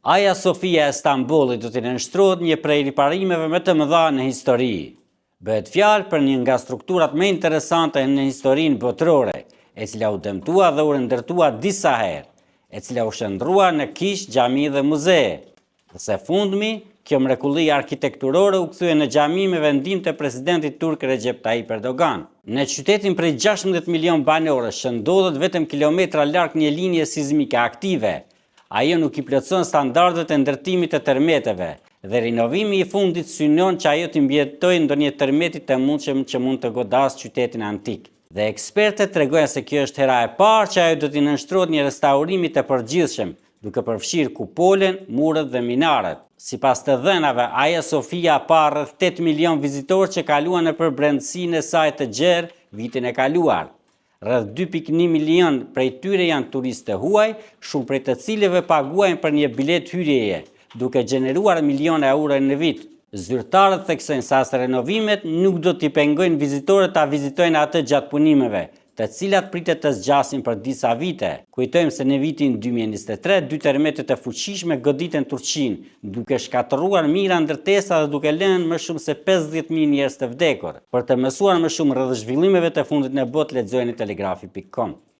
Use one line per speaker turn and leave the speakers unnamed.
Hagia Sophia e Stambollit do të nënshtrohet një prej riparimeve më të mëdha në histori. Bëhet fjalë për një nga strukturat më interesante në historinë botërore, e cila u dëmtua dhe u rindërtua disa herë, e cila u shndrua në kishë, xhami dhe muze. Dhe së fundmi, kjo mrekulli arkitekturore u kthye në xhami me vendim të presidentit turk Recep Tayyip Erdogan. Në qytetin prej 16 milion banorësh që ndodhet vetëm kilometra larg një linje sismike aktive, ajo nuk i plotëson standardet e ndërtimit të tërmeteve dhe rinovimi i fundit synon që ajo të mbijetojë ndonjë tërmeti të mundshëm që mund të godasë qytetin antik. Dhe ekspertët tregojnë se kjo është hera e parë që ajo do t'i nënshtrohet një restaurimi të përgjithshëm, duke përfshirë kupolen, muret dhe minaret. Sipas të dhënave, Hagia Sophia pa rreth 8 milion vizitorë që kaluan nëpër brendësinë e saj të gjerë vitin e kaluar. Rreth 2.1 milion prej tyre janë turistë huaj, shumë prej të cilëve paguajnë për një bilet hyrjeje, duke gjeneruar miliona euro në vit. Zyrtarët theksojnë se as renovimet nuk do t'i pengojnë vizitorët ta vizitojnë atë gjatë punimeve, të cilat pritet të zgjasin për disa vite. Kujtojmë se në vitin 2023, 2 tërmetet e fuqishme goditen Turqinë, duke shkatëruar mijëra ndërtesa dhe duke lënë më shumë se 50.000 njerëz të vdekur. Për të mësuar më shumë rreth zhvillimeve të fundit në botë, lexojeni telegrafi.com.